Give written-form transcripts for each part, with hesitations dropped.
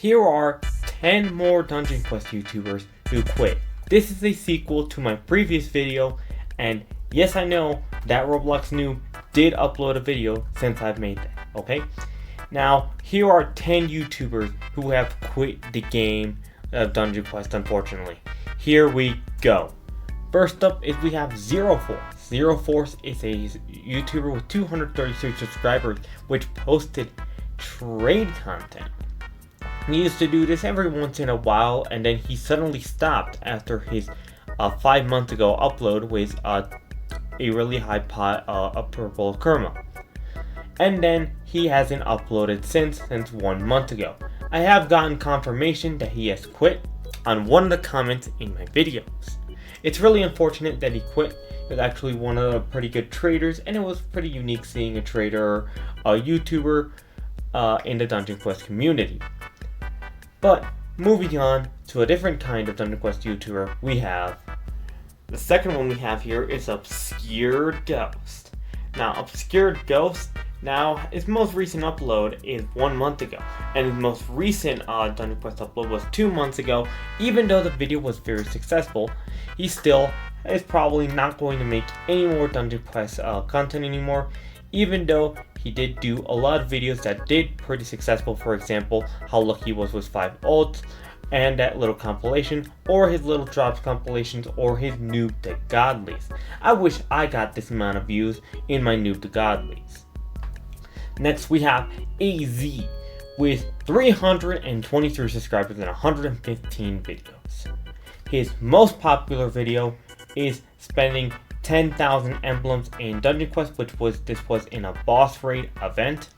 Here are 10 more Dungeon Quest YouTubers who quit. This is a sequel to my previous video, and yes, I know that Roblox Noob did upload a video since I've made that, okay? Now, here are 10 YouTubers who have quit the game of Dungeon Quest, unfortunately. Here we go. First up is we have Ziro Force. Ziro Force is a YouTuber with 233 subscribers which posted trade content. He used to do this every once in a while, and then he suddenly stopped after his 5 months ago upload with a really high pot of purple Kerma. And then he hasn't uploaded since 1 month ago. I have gotten confirmation that he has quit on one of the comments in my videos. It's really unfortunate that he quit. He was actually one of the pretty good traders, and it was pretty unique seeing a trader, a YouTuber in the Dungeon Quest community. But moving on to a different kind of Dungeon Quest YouTuber, we have the second one we have here is Obscured Ghost. Now, Obscured Ghost, now his most recent upload is 1 month ago, and his most recent Dungeon Quest upload was 2 months ago. Even though the video was very successful, he still is probably not going to make any more Dungeon Quest content anymore, even though he did do a lot of videos that did pretty successful. For example, how lucky he was with 5 ults, and that little compilation, or his little drops compilations, or his noob to godlies. I wish I got this amount of views in my noob to godlies. Next we have AZ with 323 subscribers and 115 videos. His most popular video is spending 10,000 emblems in Dungeon Quest, this was in a boss raid event,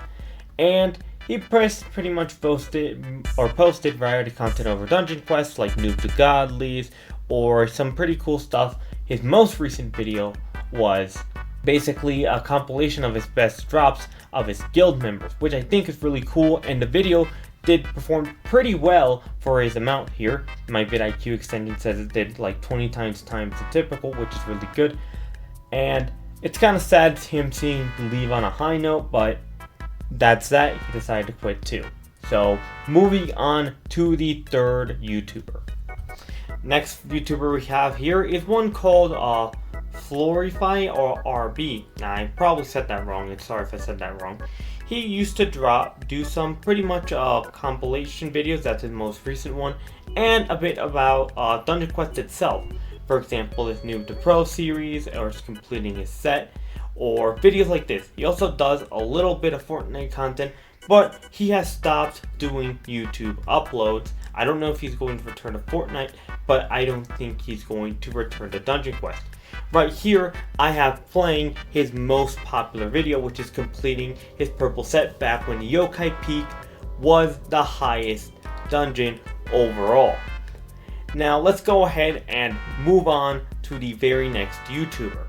and he pretty much posted variety content over Dungeon Quest like Noob to Godlies or some pretty cool stuff. His most recent video was basically a compilation of his best drops of his guild members, which I think is really cool, and the video did perform pretty well for his amount here. My vidIQ extension says it did like 20 times the typical, which is really good. And it's kind of sad him seeing leave on a high note, but that's that. He decided to quit too. So moving on to the third YouTuber. Next YouTuber we have here is one called Florify or RB. Now I probably said that wrong. Sorry if I said that wrong. He used to do some pretty much compilation videos. That's his most recent one, and a bit about Dungeon Quest itself. For example, his Noob to Pro series, or completing his set, or videos like this. He also does a little bit of Fortnite content, but he has stopped doing YouTube uploads. I don't know if he's going to return to Fortnite, but I don't think he's going to return to Dungeon Quest. Right here, I have playing his most popular video, which is completing his purple set back when the Yokai Peak was the highest dungeon overall. Now let's go ahead and move on to the very next YouTuber.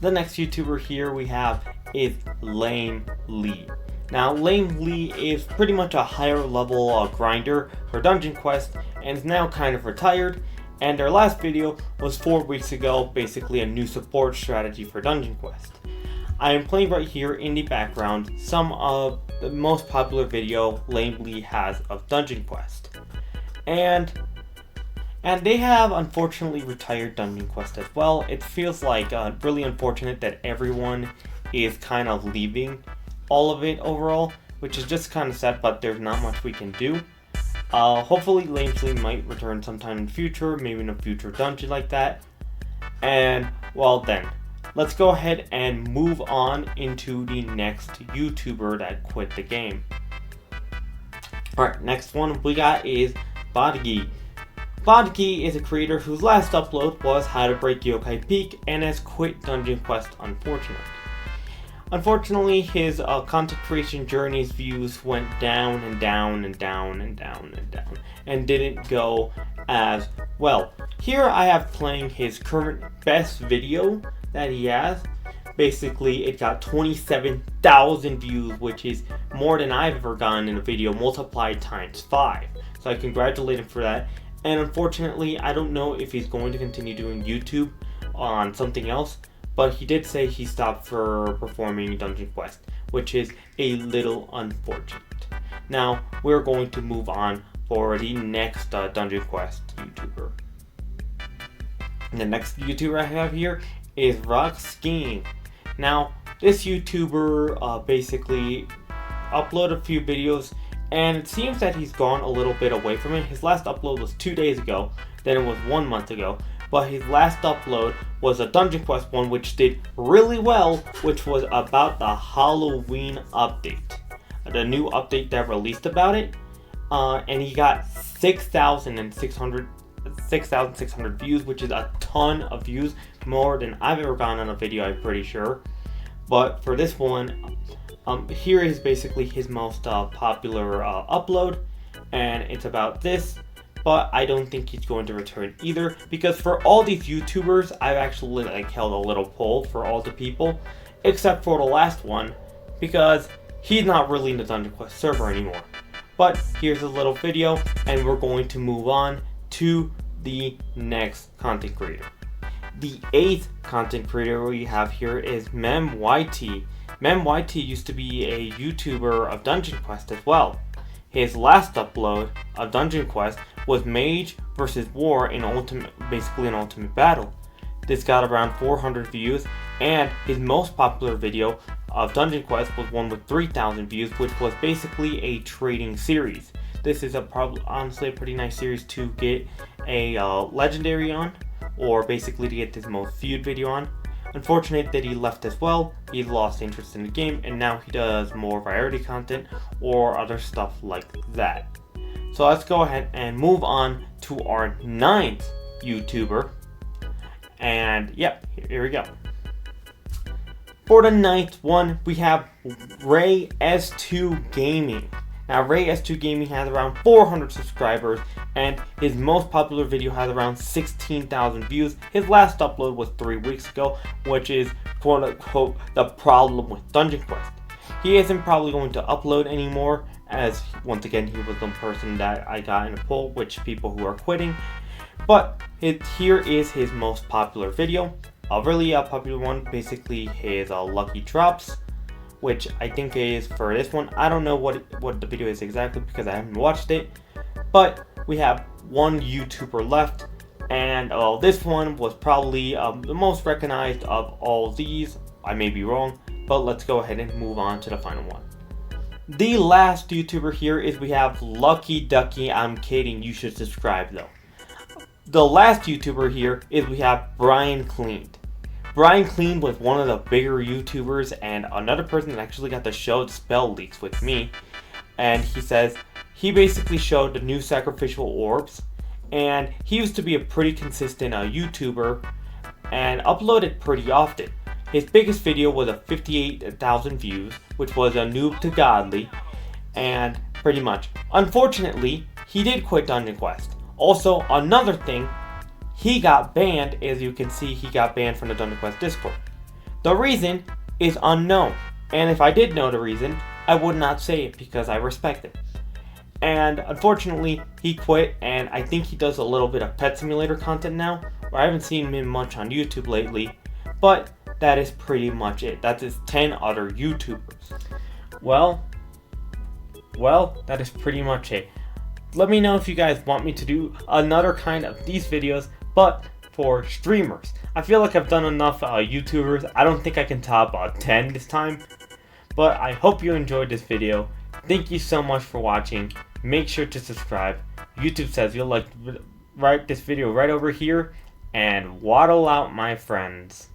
The next YouTuber here we have is Lame Lee. Now Lame Lee is pretty much a higher level grinder for Dungeon Quest and is now kind of retired. And their last video was 4 weeks ago, basically a new support strategy for Dungeon Quest. I am playing right here in the background some of the most popular video Lame Lee has of Dungeon Quest. And they have unfortunately retired Dungeon Quest as well. It feels like really unfortunate that everyone is kind of leaving all of it overall, which is just kind of sad, but there's not much we can do. Hopefully Lame Lee might return sometime in the future, maybe in a future dungeon like that. And well then, let's go ahead and move on into the next YouTuber that quit the game. Alright, next one we got is Bogdy. Bogdy is a creator whose last upload was How to Break Yokai Peak and has quit Dungeon Quest, unfortunately. Unfortunately, his content creation journey's views went down and down and down and down and down and didn't go as well. Here I have playing his current best video that he has. Basically, it got 27,000 views, which is more than I've ever gotten in a video multiplied times 5. So I congratulate him for that. And unfortunately, I don't know if he's going to continue doing YouTube on something else, but he did say he stopped for performing Dungeon Quest, which is a little unfortunate. Now we're going to move on for the next Dungeon Quest YouTuber. And the next YouTuber I have here is Roksking. Now this YouTuber basically uploaded a few videos, and it seems that he's gone a little bit away from it. His last upload was 2 days ago, then it was 1 month ago. But his last upload was a Dungeon Quest one which did really well, which was about the Halloween update. The new update that released about it. And he got 6,600 views, which is a ton of views. More than I've ever gotten on a video, I'm pretty sure. But for this one, here is basically his most popular upload. And it's about this. But I don't think he's going to return either, because for all these YouTubers, I've actually held a little poll for all the people, except for the last one, because he's not really in the Dungeon Quest server anymore. But here's a little video, and we're going to move on to the next content creator. The 8th content creator we have here is MemYT. MemYT used to be a YouTuber of Dungeon Quest as well. His last upload of Dungeon Quest was Mage vs. War in basically an ultimate battle. This got around 400 views, and his most popular video of Dungeon Quest was one with 3,000 views, which was basically a trading series. This is honestly a pretty nice series to get a legendary on, or basically to get this most viewed video on. Unfortunate that he left as well. He lost interest in the game, and now he does more variety content or other stuff like that. So let's go ahead and move on to our 9th YouTuber. And yep, here we go. For the 9th one, we have Ray S2 Gaming. Now Ray S2 Gaming has around 400 subscribers, and his most popular video has around 16,000 views. His last upload was 3 weeks ago, which is quote unquote the problem with Dungeon Quest. He isn't probably going to upload anymore, as once again he was the person that I got in a poll, which people who are quitting. But here is his most popular video, a really popular one, basically his lucky drops, which I think is for this one. I don't know what the video is exactly because I haven't watched it, but we have one YouTuber left, and this one was probably the most recognized of all these. I may be wrong, but let's go ahead and move on to the final one. The last YouTuber here is we have Lucky Ducky. I'm kidding, you should subscribe though. The last YouTuber here is we have Bryan Cleaned. Bryan Cleaned was one of the bigger YouTubers and another person that actually got to show the spell leaks with me. And he says he basically showed the new sacrificial orbs, and he used to be a pretty consistent YouTuber and uploaded pretty often. His biggest video was a 58,000 views, which was a noob to godly, and pretty much. Unfortunately, he did quit Dungeon Quest. Also, another thing, he got banned. As you can see, he got banned from the Dungeon Quest Discord. The reason is unknown, and if I did know the reason, I would not say it because I respect it. And unfortunately, he quit, and I think he does a little bit of Pet Simulator content now, where I haven't seen him much on YouTube lately, but that is pretty much it. That's his 10 other YouTubers. Well, that is pretty much it. Let me know if you guys want me to do another kind of these videos, but for streamers. I feel like I've done enough YouTubers. I don't think I can top 10 this time, but I hope you enjoyed this video. Thank you so much for watching. Make sure to subscribe. YouTube says you'll like this video right over here, and waddle out, my friends.